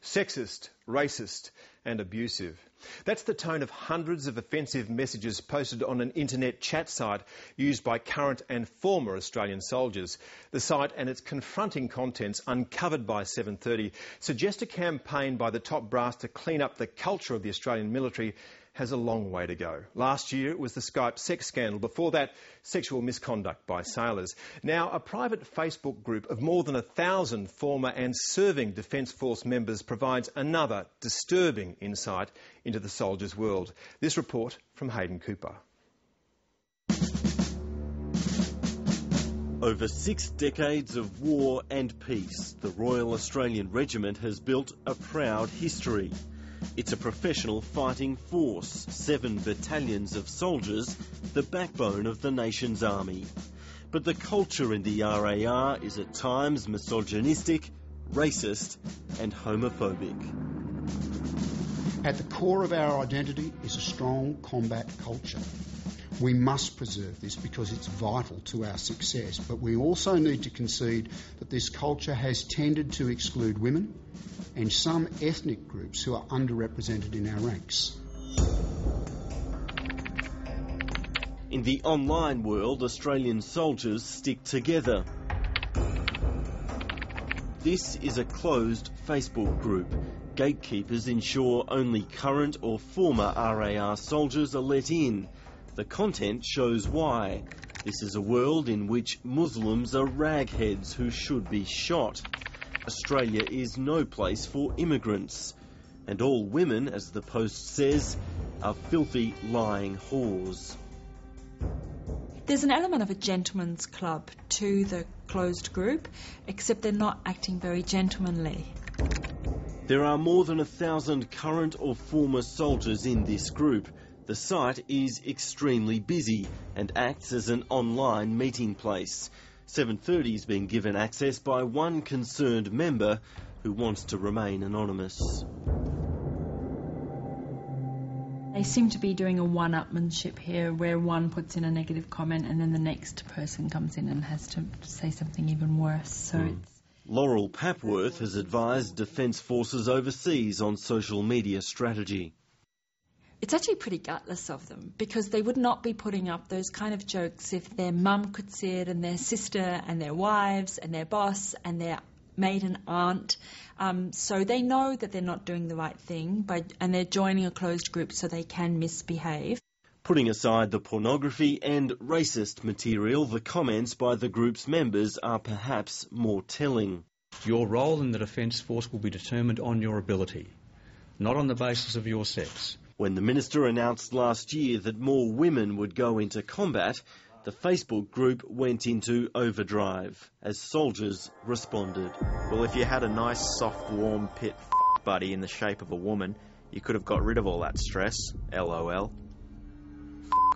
sexist, racist and abusive. That's the tone of hundreds of offensive messages posted on an internet chat site used by current and former Australian soldiers. The site and its confronting contents, uncovered by 7:30, suggest a campaign by the top brass to clean up the culture of the Australian military has a long way to go. Last year it was the Skype sex scandal. Before that, sexual misconduct by sailors. Now, a private Facebook group of more than 1,000 former and serving Defence Force members provides another disturbing insight into the soldiers' world. This report from Hayden Cooper. Over 6 decades of war and peace, the Royal Australian Regiment has built a proud history. It's a professional fighting force, 7 battalions of soldiers, the backbone of the nation's army. But the culture in the RAR is at times misogynistic, racist and homophobic. At the core of our identity is a strong combat culture. We must preserve this because it's vital to our success, but we also need to concede that this culture has tended to exclude women and some ethnic groups who are underrepresented in our ranks. In the online world, Australian soldiers stick together. This is a closed Facebook group. Gatekeepers ensure only current or former RAR soldiers are let in. The content shows why. This is a world in which Muslims are ragheads who should be shot. Australia is no place for immigrants. And all women, as the Post says, are filthy, lying whores. There's an element of a gentleman's club to the closed group, except they're not acting very gentlemanly. There are more than 1,000 current or former soldiers in this group. The site is extremely busy and acts as an online meeting place. 7:30's been given access by one concerned member who wants to remain anonymous. They seem to be doing a one-upmanship here where one puts in a negative comment and then the next person comes in and has to say something even worse. So Laurel Papworth has advised Defence Forces overseas on social media strategy. It's actually pretty gutless of them because they would not be putting up those kind of jokes if their mum could see it and their sister and their wives and their boss and their mate and aunt. So they know that they're not doing the right thing and they're joining a closed group so they can misbehave. Putting aside the pornography and racist material, the comments by the group's members are perhaps more telling. Your role in the Defence Force will be determined on your ability, not on the basis of your sex. When the Minister announced last year that more women would go into combat, the Facebook group went into overdrive as soldiers responded. Well, if you had a nice, soft, warm pit buddy in the shape of a woman, you could have got rid of all that stress. LOL.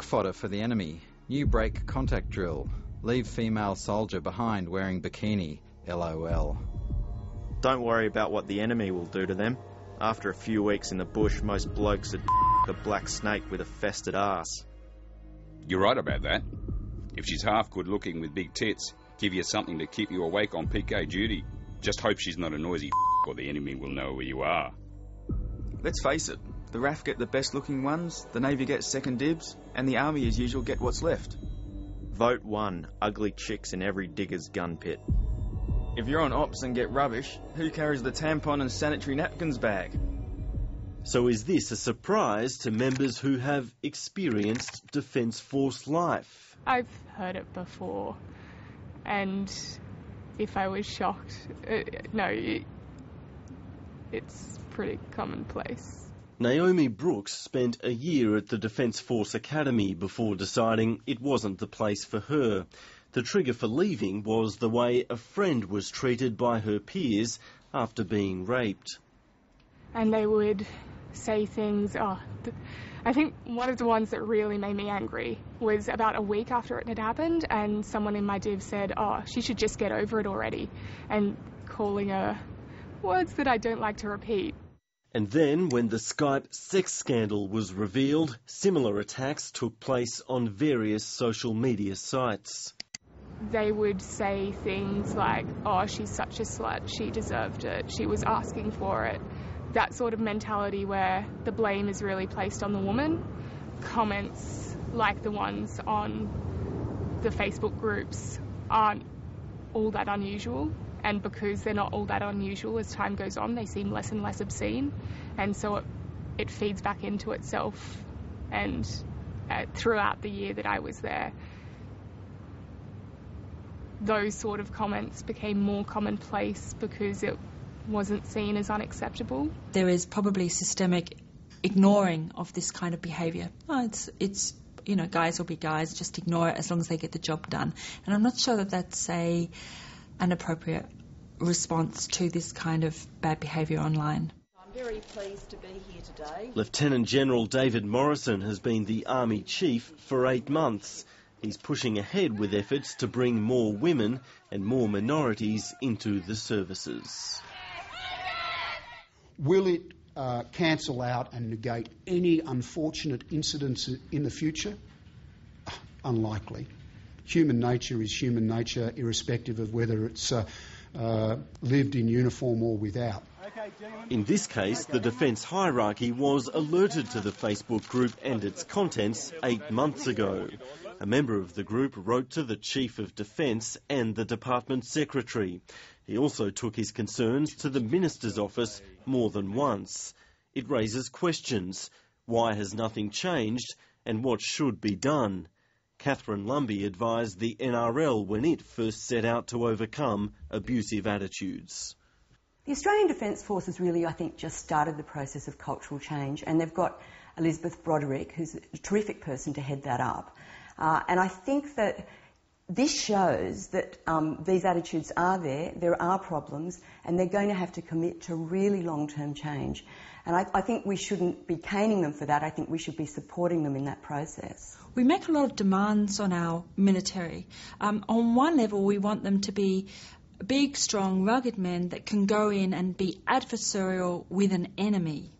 Fodder for the enemy. New break contact drill. Leave female soldier behind wearing bikini. LOL. Don't worry about what the enemy will do to them. After a few weeks in the bush, most blokes would a black snake with a festered arse. You're right about that. If she's half good looking with big tits, give you something to keep you awake on PK duty. Just hope she's not a noisy or the enemy will know where you are. Let's face it, the RAF get the best looking ones, the Navy gets second dibs, and the Army as usual get what's left. Vote 1, ugly chicks in every digger's gun pit. If you're on ops and get rubbish, who carries the tampon and sanitary napkins bag? So is this a surprise to members who have experienced Defence Force life? I've heard it before, and if I was shocked, it's pretty commonplace. Naomi Brooks spent a year at the Defence Force Academy before deciding it wasn't the place for her. The trigger for leaving was the way a friend was treated by her peers after being raped. And they would say things, I think one of the ones that really made me angry was about a week after it had happened and someone in my div said, she should just get over it already, and calling her words that I don't like to repeat. And then, when the Skype sex scandal was revealed, similar attacks took place on various social media sites. they would say things like, oh, she's such a slut, she deserved it, she was asking for it. That sort of mentality where the blame is really placed on the woman. Comments like the ones on the Facebook groups aren't all that unusual, and because they're not all that unusual, as time goes on, they seem less and less obscene, and so it feeds back into itself. And throughout the year that I was there, those sort of comments became more commonplace because it wasn't seen as unacceptable. There is probably systemic ignoring of this kind of behaviour. Oh, it's you know, guys will be guys, just ignore it as long as they get the job done. And I'm not sure that that's an appropriate response to this kind of bad behaviour online. I'm very pleased to be here today. Lieutenant General David Morrison has been the Army Chief for 8 months. He's pushing ahead with efforts to bring more women and more minorities into the services. Will it cancel out and negate any unfortunate incidents in the future? Unlikely. Human nature is human nature, irrespective of whether it's lived in uniform or without. In this case, the defence hierarchy was alerted to the Facebook group and its contents 8 months ago. A member of the group wrote to the Chief of Defence and the Department Secretary. He also took his concerns to the Minister's office more than once. It raises questions. Why has nothing changed, and what should be done? Catherine Lumby advised the NRL when it first set out to overcome abusive attitudes. The Australian Defence Force has really, I think, just started the process of cultural change, and they've got Elizabeth Broderick, who's a terrific person to head that up. And I think that this shows that these attitudes are there are problems, and they're going to have to commit to really long-term change. And I think we shouldn't be caning them for that. I think we should be supporting them in that process. We make a lot of demands on our military. On one level, we want them to be big, strong, rugged men that can go in and be adversarial with an enemy.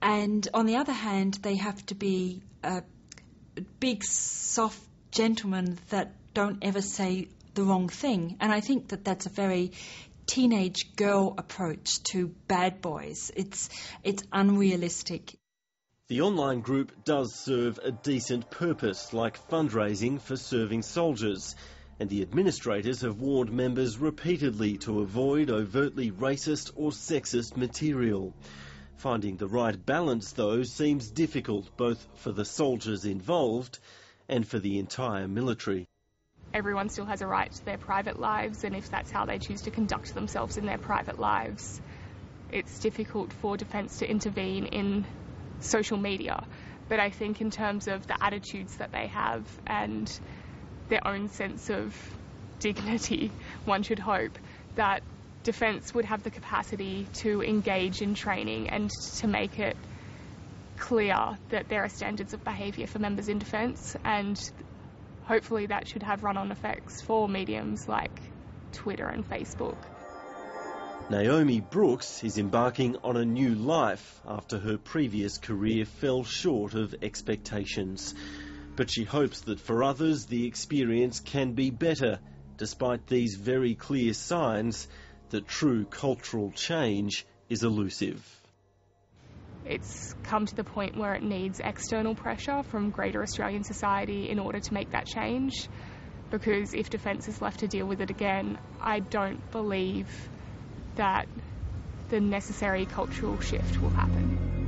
And on the other hand, they have to be big, soft gentlemen that don't ever say the wrong thing. And I think that that's a very teenage girl approach to bad boys. It's unrealistic. The online group does serve a decent purpose, like fundraising for serving soldiers, and the administrators have warned members repeatedly to avoid overtly racist or sexist material. Finding the right balance, though, seems difficult both for the soldiers involved and for the entire military. Everyone still has a right to their private lives, and if that's how they choose to conduct themselves in their private lives, it's difficult for Defence to intervene in social media. But I think in terms of the attitudes that they have and their own sense of dignity, one should hope that Defence would have the capacity to engage in training and to make it clear that there are standards of behaviour for members in Defence, and hopefully that should have run-on effects for mediums like Twitter and Facebook. Naomi Brooks is embarking on a new life after her previous career fell short of expectations. But she hopes that for others the experience can be better, despite these very clear signs that true cultural change is elusive. It's come to the point where it needs external pressure from greater Australian society in order to make that change, because if Defence is left to deal with it again, I don't believe that the necessary cultural shift will happen.